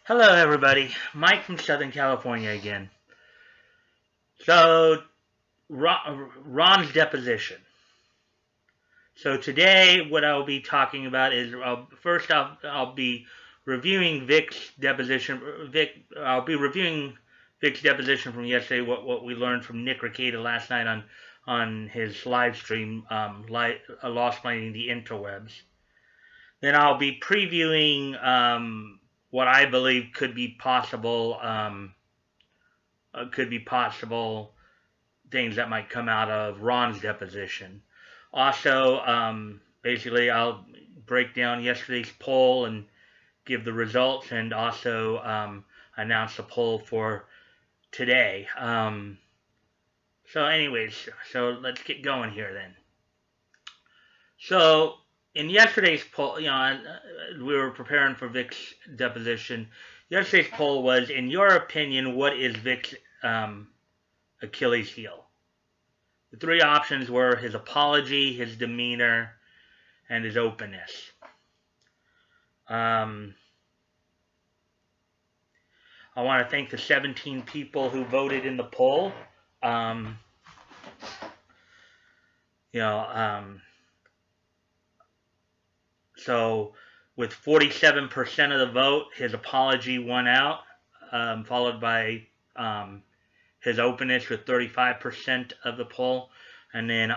Hello, everybody. Mike from Southern California again. So, Ron's deposition. So today, what I'll be talking about is first I'll be reviewing Vic's deposition. I'll be reviewing Vic's deposition from yesterday. What we learned from Nick Rekieta last night on his live stream, Law Explaining the Interwebs. Then I'll be previewing what I believe could be possible things that might come out of Ron's deposition. Also, basically, I'll break down yesterday's poll and give the results, and also announce the poll for today. Anyways, let's get going here then. So, in yesterday's poll, we were preparing for Vic's deposition. Yesterday's poll was, in your opinion, what is Vic's Achilles heel? The three options were his apology, his demeanor, and his openness. I want to thank the 17 people who voted in the poll. So with 47% of the vote, his apology won out, followed by his openness with 35% of the poll, and then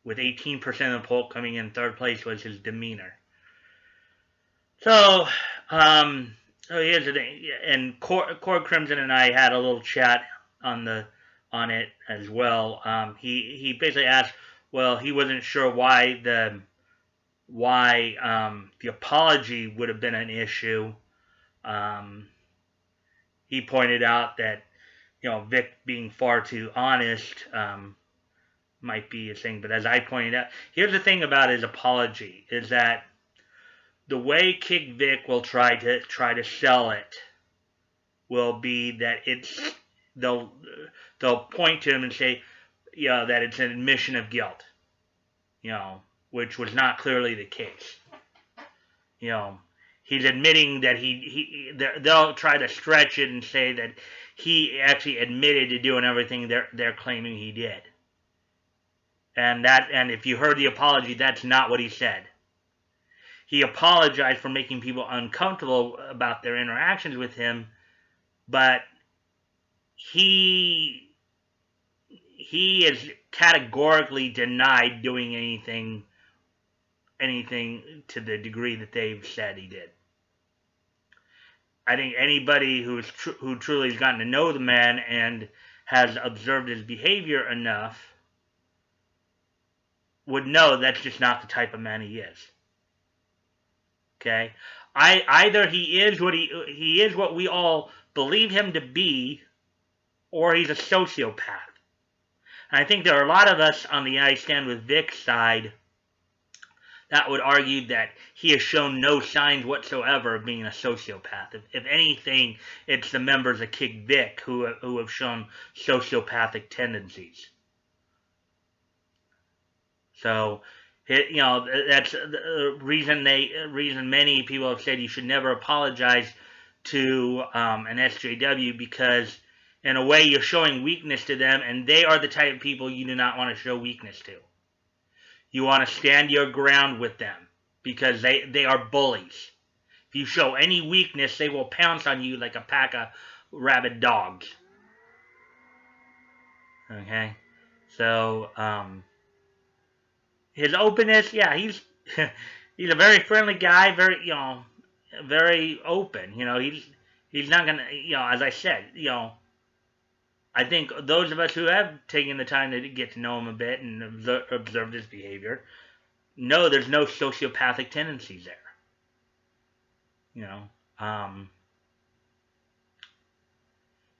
with 18% of the poll coming in third place was his demeanor. So here's the thing, and Cord Crimson and I had a little chat on it as well. He basically asked, well, he wasn't sure why the apology would have been an issue. He pointed out that Vic being far too honest might be a thing, but as I pointed out, here's the thing about his apology is that the way Kick Vic will try to sell it will be that they'll point to him and say, that it's an admission of guilt, which was not clearly the case. He's admitting that they'll try to stretch it and say that he actually admitted to doing everything they're claiming he did. And if you heard the apology, that's not what he said. He apologized for making people uncomfortable about their interactions with him, but he is categorically denied doing anything to the degree that they've said he did. I think anybody who truly has gotten to know the man and has observed his behavior enough would know that's just not the type of man he is. Okay? Either he is what we all believe him to be, or he's a sociopath. And I think there are a lot of us on the I Stand With Vic's side that would argue that he has shown no signs whatsoever of being a sociopath. If anything, it's the members of Kick Vic who have shown sociopathic tendencies. So, that's the reason many people have said you should never apologize to an SJW, because in a way you're showing weakness to them, and they are the type of people you do not want to show weakness to. You want to stand your ground with them, because they are bullies. If you show any weakness, they will pounce on you like a pack of rabid dogs. Okay? So, his openness, yeah, he's a very friendly guy, very open. He's not gonna, as I said, I think those of us who have taken the time to get to know him a bit and observed his behavior know there's no sociopathic tendencies there.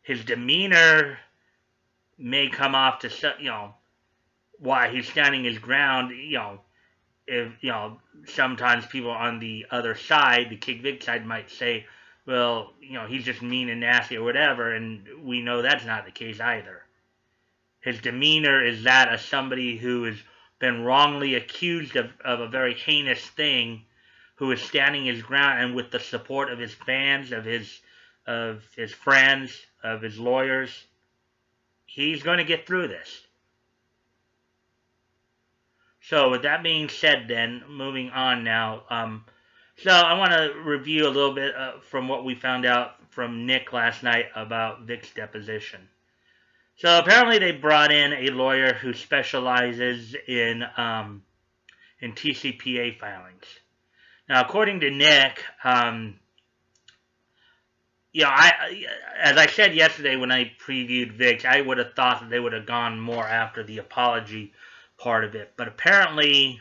His demeanor may come off to, why he's standing his ground, if, sometimes people on the other side, the Kick Vic side, might say, well, he's just mean and nasty or whatever, and we know that's not the case either. His demeanor is that of somebody who has been wrongly accused of a very heinous thing, who is standing his ground, and with the support of his fans, of his friends, of his lawyers, he's going to get through this. So with that being said, then moving on now. So I want to review a little bit from what we found out from Nick last night about Vic's deposition. So apparently they brought in a lawyer who specializes in TCPA filings. Now, according to Nick, as I said yesterday when I previewed Vic's, I would have thought that they would have gone more after the apology part of it. But apparently,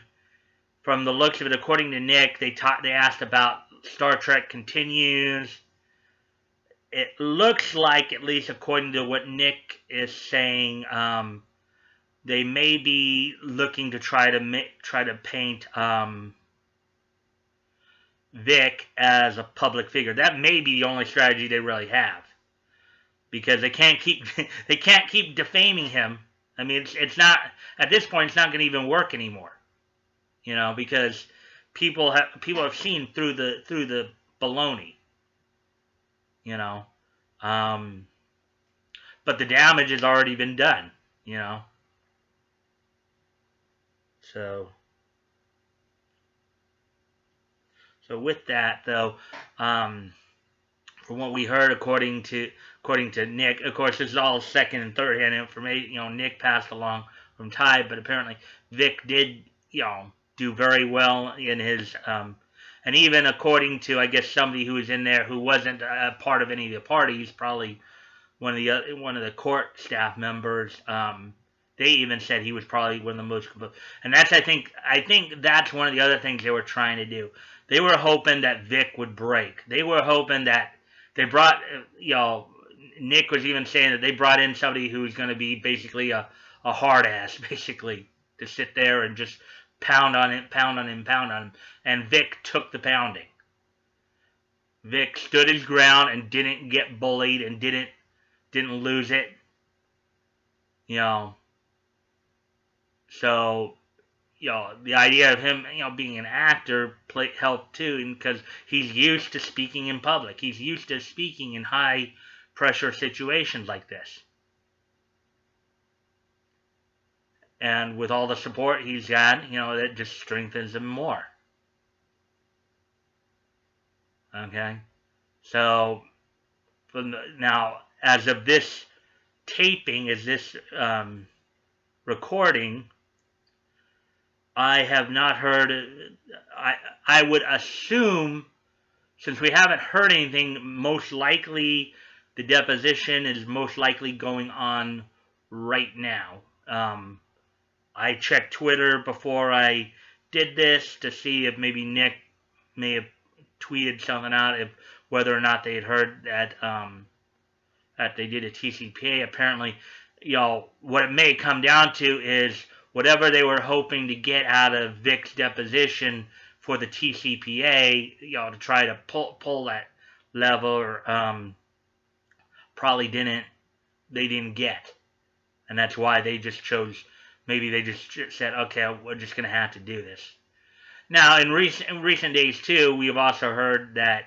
from the looks of it, according to Nick, they asked about Star Trek Continues. It looks like, at least according to what Nick is saying, they may be looking to try to paint Vic as a public figure. That may be the only strategy they really have, because they can't keep defaming him. I mean, it's not, at this point, it's not going to even work anymore, because people have seen through the baloney, but the damage has already been done, so with that, though, from what we heard, according to Nick, of course, this is all second and third hand information. Nick passed along from Ty, but apparently Vic did, do very well in his, and even according to, I guess, somebody who was in there who wasn't a part of any of the parties, probably one of the court staff members. They even said he was probably one of the most, and that's I think that's one of the other things they were trying to do. They were hoping that Vic would break. They were hoping that they brought, Nick was even saying that they brought in somebody who was going to be basically a hard ass, basically, to sit there and just pound on him. And Vic took the pounding. Vic stood his ground and didn't get bullied and didn't lose it. So, the idea of him, being an actor helped too, because he's used to speaking in public. He's used to speaking in high pressure situations like this. And with all the support he's got, that just strengthens him more. Okay? So, now, as of this taping, as this recording, I have not heard, I would assume, since we haven't heard anything, most likely the deposition is most likely going on right now. I checked Twitter before I did this to see if maybe Nick may have tweeted something out, if whether or not they had heard that that they did a TCPA. Apparently, what it may come down to is whatever they were hoping to get out of Vic's deposition for the TCPA, to try to pull that level, or probably they didn't get. And that's why they just chose, maybe they just said, okay, we're just going to have to do this. Now, in recent days, too, we've also heard that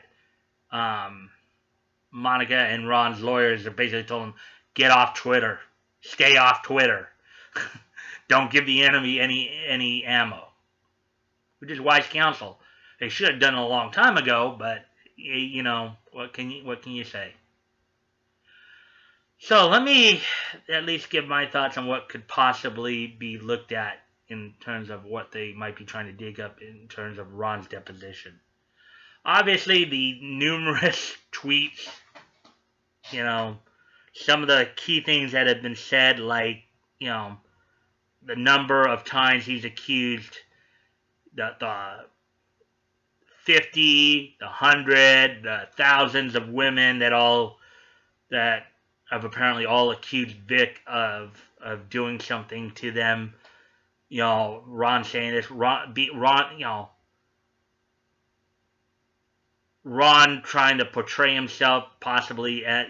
Monica and Ron's lawyers have basically told him, get off Twitter. Stay off Twitter. Don't give the enemy any ammo. Which is wise counsel. They should have done it a long time ago, but, what can you say? So let me at least give my thoughts on what could possibly be looked at in terms of what they might be trying to dig up in terms of Ron's deposition. Obviously, the numerous tweets, some of the key things that have been said, like, the number of times he's accused, the 50, the 100, the thousands of women that have apparently all accused Vic of doing something to them. Ron saying this, Ron trying to portray himself possibly at,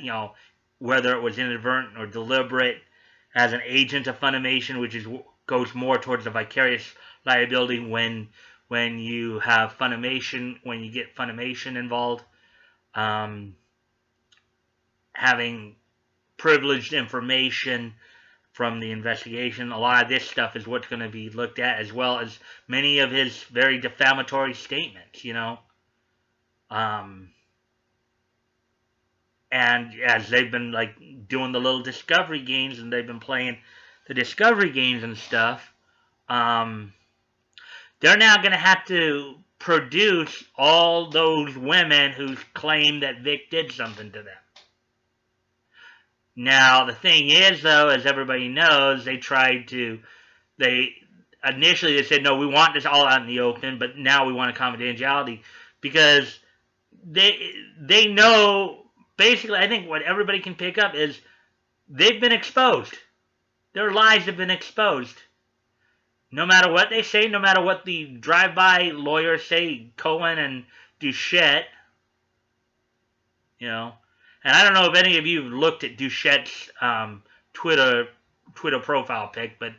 whether it was inadvertent or deliberate, as an agent of Funimation, which goes more towards the vicarious liability when when you have Funimation, when you get Funimation involved, having privileged information from the investigation. A lot of this stuff is what's going to be looked at, as well as many of his very defamatory statements, and as they've been like doing the little discovery games, and they've been playing the discovery games and stuff, they're now going to have to produce all those women who claim that Vic did something to them. Now, the thing is, though, as everybody knows, they initially they said, no, we want this all out in the open, but now we want a confidentiality, because they know, basically, I think what everybody can pick up is they've been exposed. Their lies have been exposed. No matter what they say, no matter what the drive-by lawyers say, Cohen and Duchette, and I don't know if any of you have looked at Duchette's Twitter profile pic, but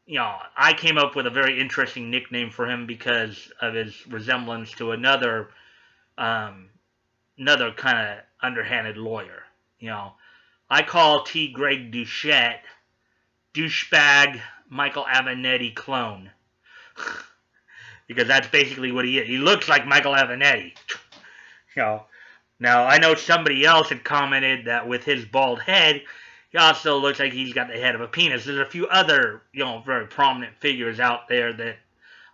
I came up with a very interesting nickname for him because of his resemblance to another kind of underhanded lawyer. I call T. Greg Duchette douchebag Michael Avenatti clone. Because that's basically what he is. He looks like Michael Avenatti. Now, I know somebody else had commented that with his bald head, he also looks like he's got the head of a penis. There's a few other, very prominent figures out there that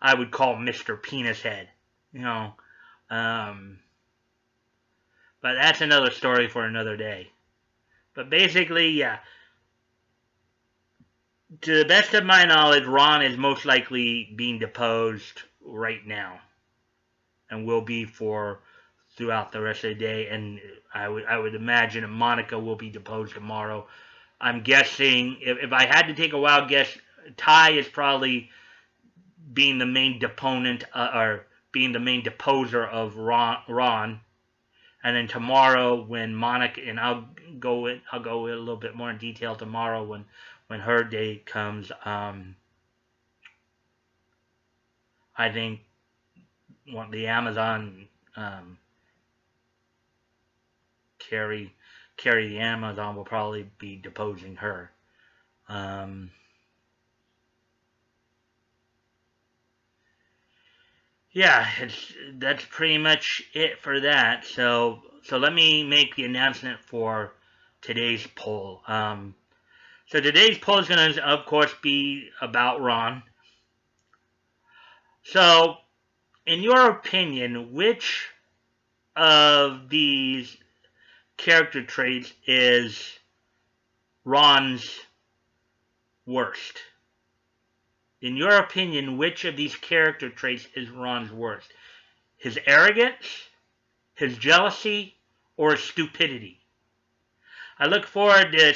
I would call Mr. Penis Head. But that's another story for another day. But basically, yeah. To the best of my knowledge, Ron is most likely being deposed right now, and will be throughout the rest of the day. And I would imagine that Monica will be deposed tomorrow. I'm guessing, if I had to take a wild guess, Ty is probably being the main deponent, or being the main deposer of Ron. And then tomorrow, when Monica, and I'll go in a little bit more in detail tomorrow when her day comes. I think the Amazon Carrie the Amazon will probably be deposing her. Yeah, that's pretty much it for that. So let me make the announcement for today's poll. So today's poll is going to, of course, be about Ron. So, in your opinion, which of these character traits is Ron's worst? In your opinion, which of these character traits is Ron's worst? His arrogance, his jealousy, or his stupidity? I look forward to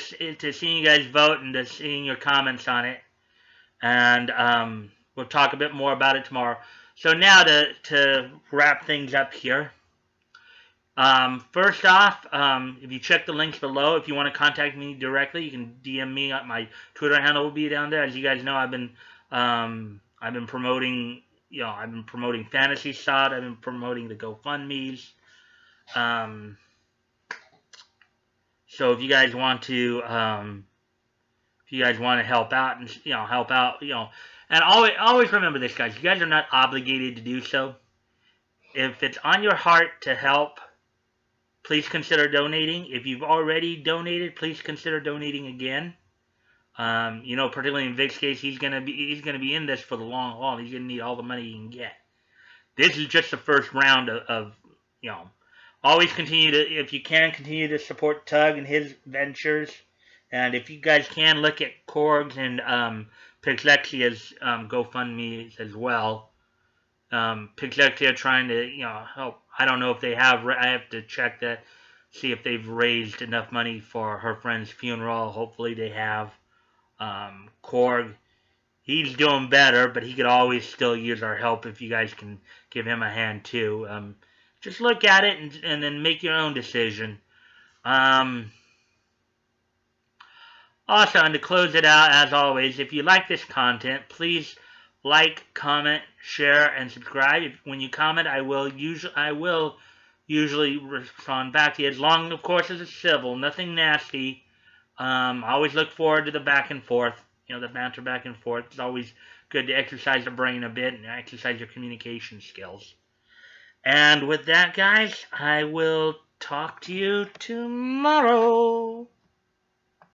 seeing you guys vote and to seeing your comments on it. And we'll talk a bit more about it tomorrow. So now to wrap things up here. First off, if you check the links below, if you want to contact me directly, you can DM me. My Twitter handle will be down there. As you guys know, I've been promoting, I've been promoting Fantasy Sod. I've been promoting the GoFundMe's. So if you guys want to, help out and and always remember this, guys. You guys are not obligated to do so. If it's on your heart to help, please consider donating. If you've already donated, please consider donating again. Particularly in Vic's case, he's gonna be in this for the long haul. He's gonna need all the money he can get. This is just the first round of always if you can, continue to support Tug and his ventures. And if you guys can, look at Korg's and Pixlexia's GoFundMe as well. Pixlexia trying to help. I don't know if they have. I have to check that, see if they've raised enough money for her friend's funeral. Hopefully they have. Korg, he's doing better, but he could always still use our help if you guys can give him a hand too. Just look at it and then make your own decision. Also, and to close it out, as always, if you like this content, please like, comment, share, and subscribe. When you comment, I will usually respond back to you, as long, of course, as it's civil, nothing nasty. I always look forward to the back and forth, the banter back and forth. It's always good to exercise the brain a bit and exercise your communication skills. And with that, guys, I will talk to you tomorrow.